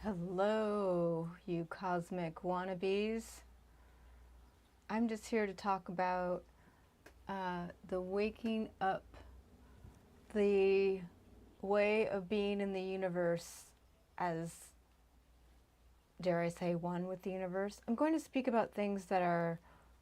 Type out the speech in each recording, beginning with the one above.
Hello, you cosmic wannabes. I'm just here to talk about the waking up, the way of being in the universe as, dare I say, one with the universe. I'm going to speak about things that are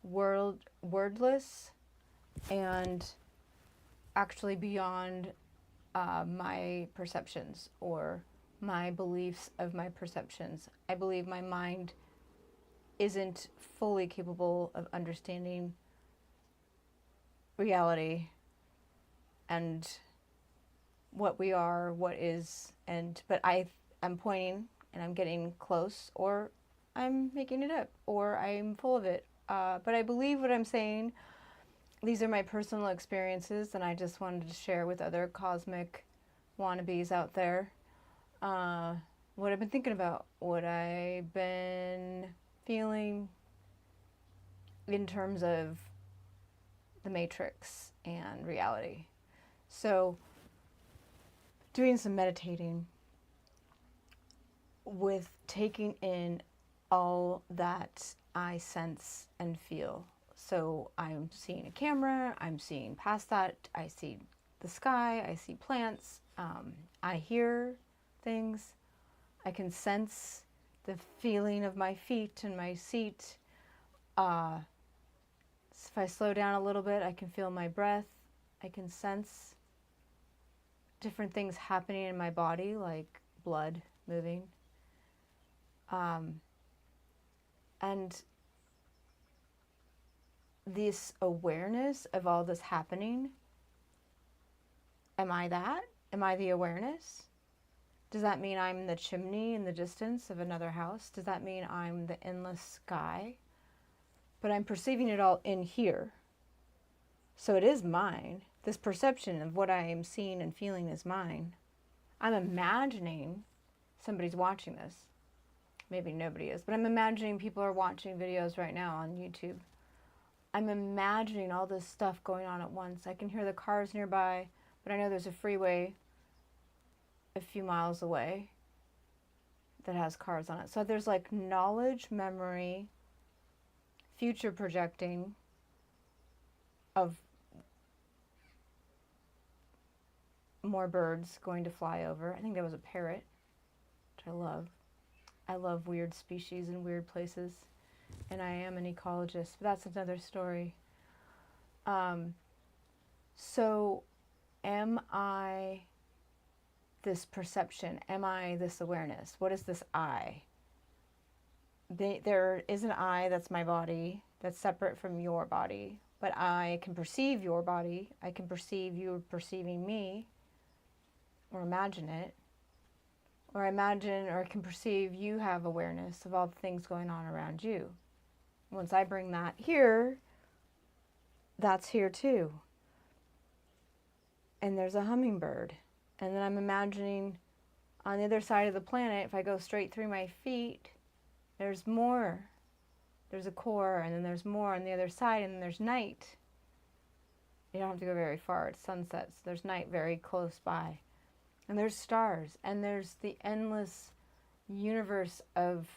wordless and actually beyond my perceptions or my beliefs of my perceptions. I believe my mind isn't fully capable of understanding reality and what we are, what is, and but I'm pointing and I'm getting close, or I'm making it up, or I'm full of it. But I believe what I'm saying. These are my personal experiences, and I just wanted to share with other cosmic wannabes out there what I've been thinking about, what I've been feeling in terms of the matrix and reality. So, doing some meditating with taking in all that I sense and feel. So, I'm seeing a camera, I'm seeing past that, I see the sky, I see plants, I hear things, I can sense the feeling of my feet and my seat. If I slow down a little bit, I can feel my breath. I can sense different things happening in my body, like blood moving. And this awareness of all this happening, am I that? Am I the awareness? Does that mean I'm the chimney in the distance of another house? Does that mean I'm the endless sky? But I'm perceiving it all in here. So it is mine. This perception of what I am seeing and feeling is mine. I'm imagining somebody's watching this. Maybe nobody is, but I'm imagining people are watching videos right now on YouTube. I'm imagining all this stuff going on at once. I can hear the cars nearby, but I know there's a freeway a few miles away that has cars on it. So there's like knowledge, memory, future projecting of more birds going to fly over. I think that was a parrot, which I love. I love weird species and weird places, and I am an ecologist, but that's another story. So am I this perception? Am I this awareness? What is this I? There is an I that's my body, that's separate from your body, but I can perceive your body. I can perceive you perceiving me, or imagine it. Or imagine or I can perceive you have awareness of all the things going on around you. Once I bring that here, that's here too. And there's a hummingbird. And then I'm imagining on the other side of the planet, if I go straight through my feet, there's more. There's a core, and then there's more on the other side, and then there's night. You don't have to go very far. It's sunset, so there's night very close by. And there's stars, and there's the endless universe of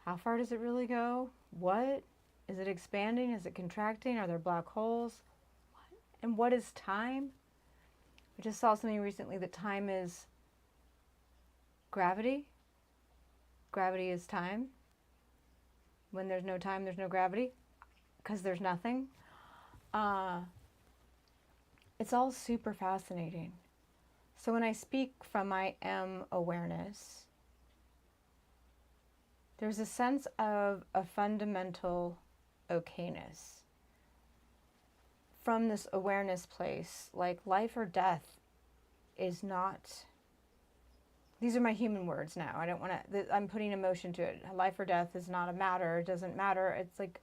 how far does it really go? What? Is it expanding? Is it contracting? Are there black holes? And what is time? I just saw something recently that time is gravity. Gravity is time. When there's no time, there's no gravity, because there's nothing. It's all super fascinating. So when I speak from my M awareness, there's a sense of a fundamental okayness from this awareness place, like life or death is not, these are my human words now. I don't want to, I'm putting emotion to it. Life or death is not a matter. It doesn't matter. It's like,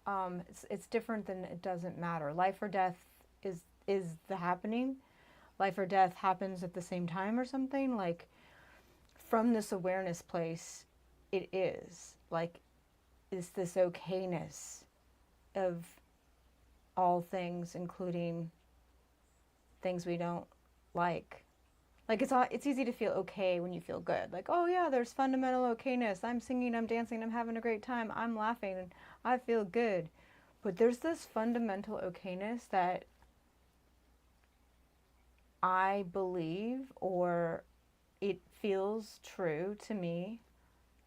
it's different than it doesn't matter. Life or death is the happening. Life or death happens at the same time or something. Like from this awareness place, it is like, it's this okayness of all things, including things we don't like, Like it's easy to feel okay when you feel good. Like, oh yeah, there's fundamental okayness. I'm singing, I'm dancing, I'm having a great time, I'm laughing, and I feel good. But there's this fundamental okayness that I believe, or it feels true to me,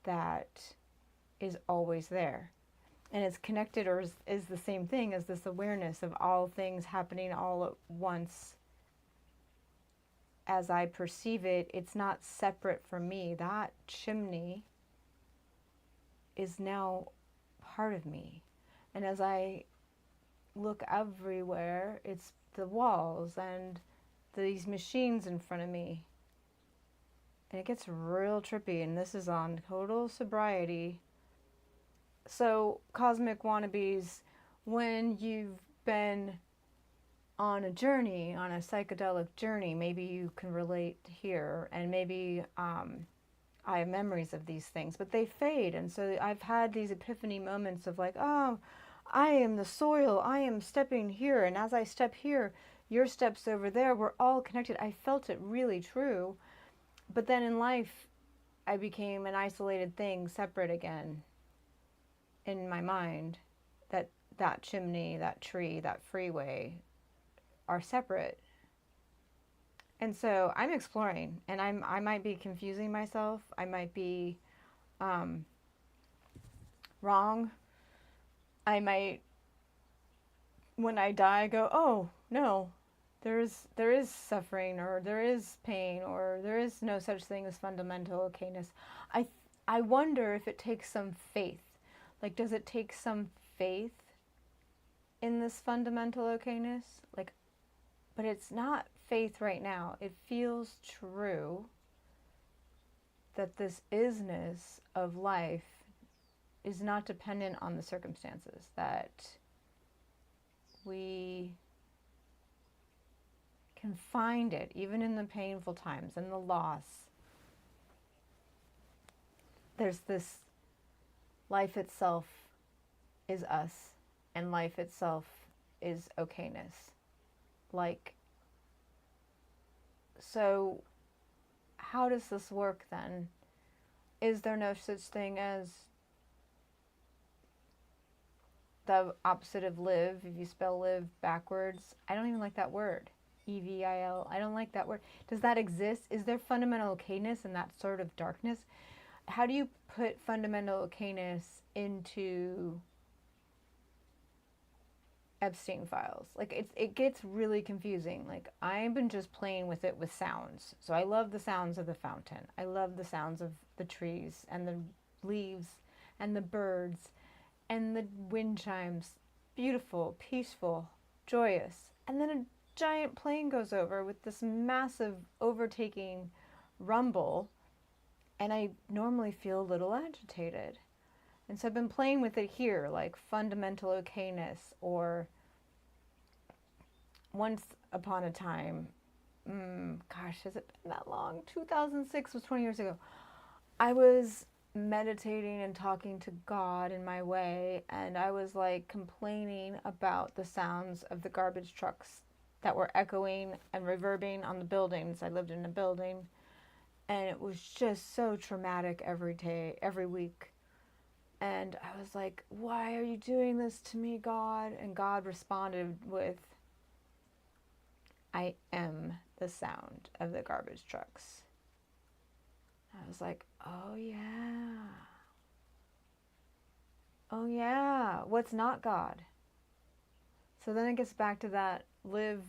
that is always there. And it's connected, or is the same thing as this awareness of all things happening all at once as I perceive it. It's not separate from me. That chimney is now part of me. And as I look everywhere, it's the walls and these machines in front of me. And it gets real trippy, and this is on total sobriety. So, cosmic wannabes, when you've been on a journey, on a psychedelic journey, maybe you can relate here, and maybe I have memories of these things, but they fade. And so I've had these epiphany moments of like, oh, I am the soil, I am stepping here, and as I step here, your steps over there, we're all connected. I felt it really true. But then in life, I became an isolated thing, separate again in my mind. That chimney, that tree, that freeway are separate. And so I'm exploring, and I might be confusing myself. I might be wrong. I might, when I die, go, oh no, there is suffering, or there is pain, or there is no such thing as fundamental okayness. I I wonder if it takes some faith. Like, does it take some faith in this fundamental okayness? Like, but it's not faith right now. It feels true that this isness of life is not dependent on the circumstances, that we can find it even in the painful times and the loss. There's this life itself is us, and life itself is okayness. Like, so how does this work then? Is there no such thing as the opposite of live? If you spell live backwards, I don't even like that word. EVIL. I don't like that word. Does that exist? Is there fundamental okayness in that sort of darkness? How do you put fundamental okayness into Epstein files? Like, it gets really confusing. Like, I've been just playing with it with sounds. So I love the sounds of the fountain. I love the sounds of the trees and the leaves and the birds and the wind chimes. Beautiful, peaceful, joyous. And then a giant plane goes over with this massive overtaking rumble, and I normally feel a little agitated. And so I've been playing with it here, like fundamental okayness, or once upon a time, gosh, has it been that long? 2006 was 20 years ago. I was meditating and talking to God in my way, and I was like complaining about the sounds of the garbage trucks that were echoing and reverbing on the buildings. I lived in a building, and it was just so traumatic every day, every week. And I was like, why are you doing this to me, God? And God responded with, I am the sound of the garbage trucks. I was like, oh yeah. Oh yeah. What's not God? So then it gets back to that live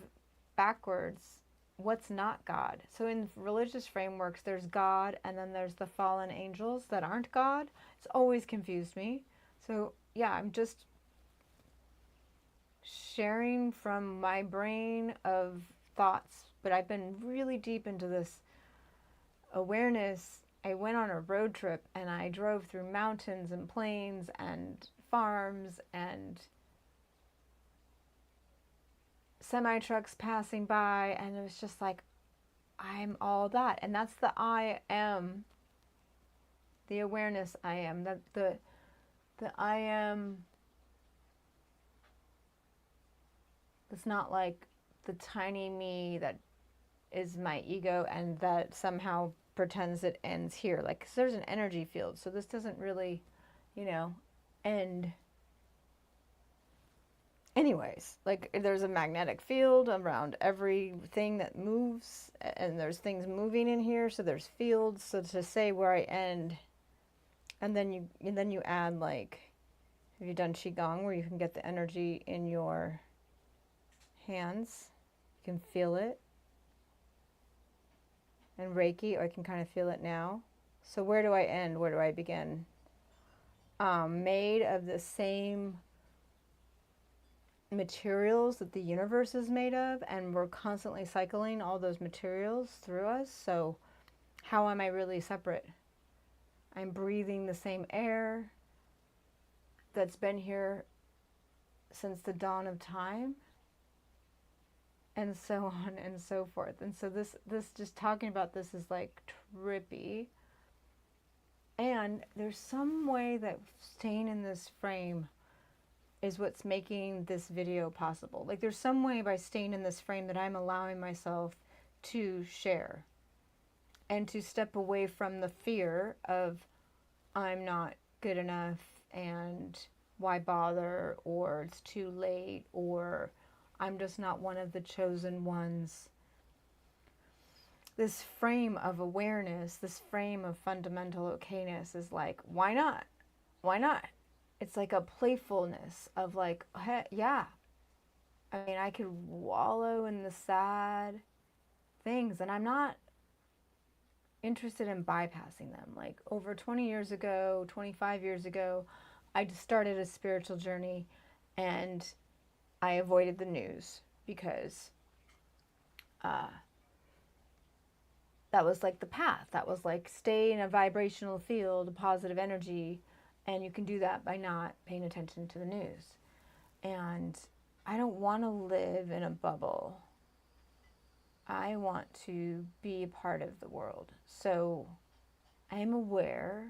backwards. What's not God? So in religious frameworks, there's God, and then there's the fallen angels that aren't God. It's always confused me. So yeah, I'm just sharing from my brain of thoughts, but I've been really deep into this awareness. I went on a road trip, and I drove through mountains and plains and farms and semi trucks passing by, and it was just like, I'm all that. And that's the I am, the awareness I am, that the I am. It's not like the tiny me that is my ego, and that somehow pretends it ends here. Like, 'cause there's an energy field, so this doesn't really, end. Anyways, like there's a magnetic field around everything that moves, and there's things moving in here, so there's fields. So to say where I end, and then you add, like, have you done qigong where you can get the energy in your hands? You can feel it. And Reiki, I can kind of feel it now. So where do I end? Where do I begin? Made of the same materials that the universe is made of, and we're constantly cycling all those materials through us. So how am I really separate? I'm breathing the same air that's been here since the dawn of time, and so on and so forth. And so this just talking about this is like trippy. And there's some way that staying in this frame is what's making this video possible. Like, there's some way by staying in this frame that I'm allowing myself to share and to step away from the fear of I'm not good enough and why bother, or it's too late, or I'm just not one of the chosen ones. This frame of awareness, this frame of fundamental okayness is like, why not? Why not? It's like a playfulness of like, hey, yeah. I mean, I could wallow in the sad things, and I'm not interested in bypassing them. Like, over 20 years ago, 25 years ago, I just started a spiritual journey, and I avoided the news because that was like the path. That was like, stay in a vibrational field, a positive energy, and you can do that by not paying attention to the news. And I don't want to live in a bubble. I want to be a part of the world. So I am aware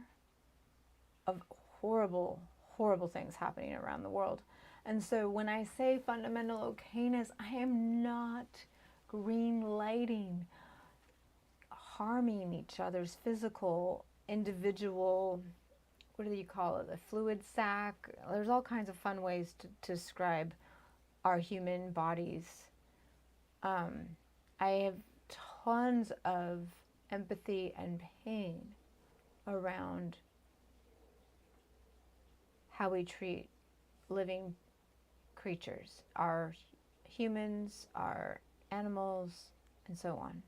of horrible, horrible things happening around the world. And so when I say fundamental okayness, I am not green lighting harming each other's physical, individual, what do you call it, the fluid sac. There's all kinds of fun ways to describe our human bodies. I have tons of empathy and pain around how we treat living creatures, our humans, our animals, and so on.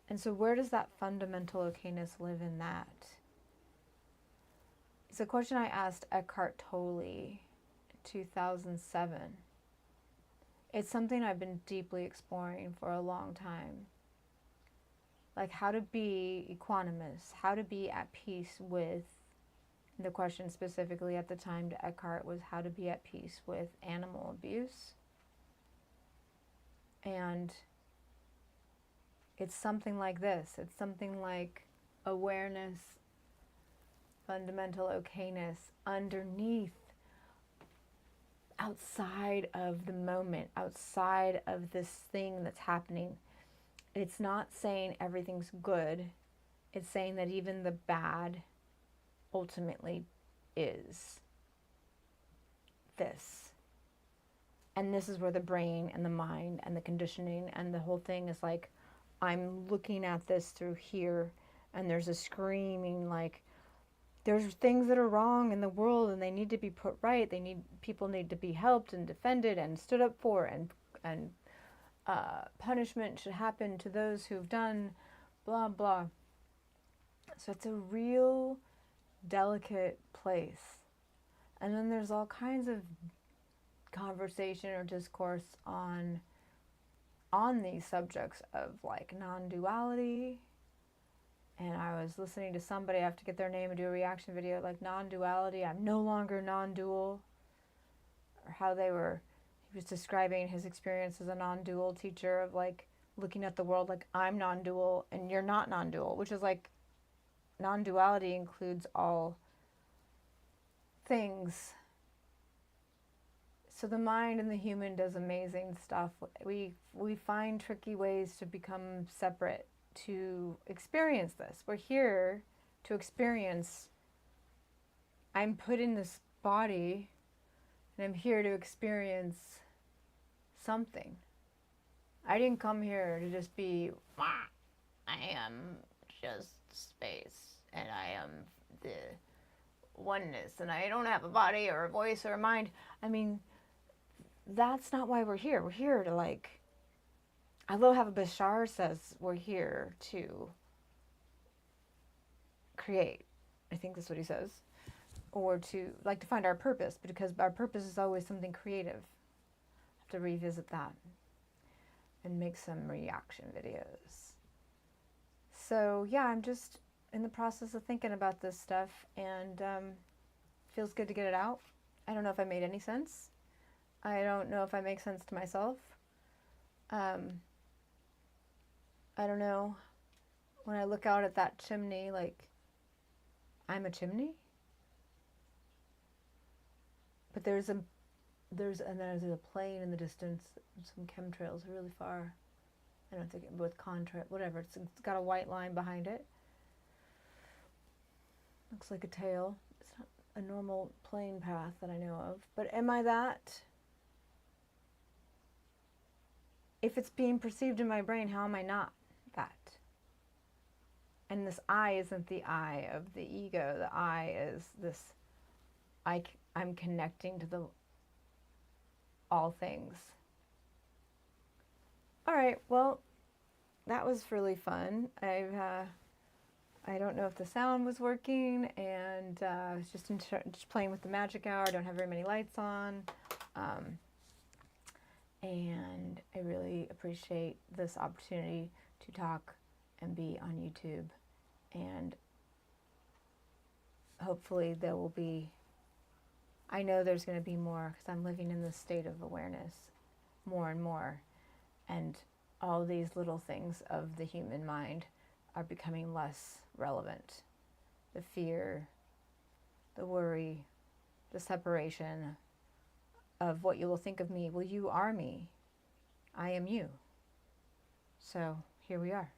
And so where does that fundamental okayness live in that? It's a question I asked Eckhart Tolle in 2007. It's something I've been deeply exploring for a long time. Like, how to be equanimous, how to be at peace with, the question specifically at the time to Eckhart was how to be at peace with animal abuse. And it's something like this. It's something like awareness, fundamental okayness underneath, outside of the moment, outside of this thing that's happening. It's not saying everything's good. It's saying that even the bad ultimately is this. And this is where the brain and the mind and the conditioning and the whole thing is like, I'm looking at this through here, and there's a screaming, like, there's things that are wrong in the world and they need to be put right. People need to be helped and defended and stood up for, and punishment should happen to those who've done blah blah. So it's a real delicate place. And then there's all kinds of conversation or discourse on these subjects of like non-duality. And I was listening to somebody, I have to get their name and do a reaction video, like non-duality, I'm no longer non-dual. Or how he was describing his experience as a non-dual teacher of like looking at the world like I'm non-dual and you're not non-dual, which is like non-duality includes all things. So the mind and the human does amazing stuff. We find tricky ways to become separate, to experience this. We're here to experience. I'm put in this body and I'm here to experience something. I didn't come here to just be, I am just space and I am the oneness and I don't have a body or a voice or a mind. I mean, that's not why we're here. We're here to, like, I love how Bashar says we're here to create. I think that's what he says. Or to, like, to find our purpose, because our purpose is always something creative. I have to revisit that and make some reaction videos. So yeah, I'm just in the process of thinking about this stuff, and feels good to get it out. I don't know if I made any sense. I don't know if I make sense to myself. I don't know. When I look out at that chimney, like, I'm a chimney? But there's a plane in the distance, some chemtrails really far. I don't think with contrast, whatever. It's got a white line behind it. Looks like a tail. It's not a normal plane path that I know of. But am I that? If it's being perceived in my brain, how am I not that? And this I isn't the I of the ego. The I is this, I'm connecting to the all things. All right, well, that was really fun. I don't know if the sound was working, and I was just playing with the magic hour. I don't have very many lights on. And I really appreciate this opportunity to talk and be on YouTube. And hopefully there will be, I know there's going to be more, because I'm living in this state of awareness more and more. And all these little things of the human mind are becoming less relevant. The fear, the worry, the separation of what you will think of me. Well, you are me. I am you. So here we are.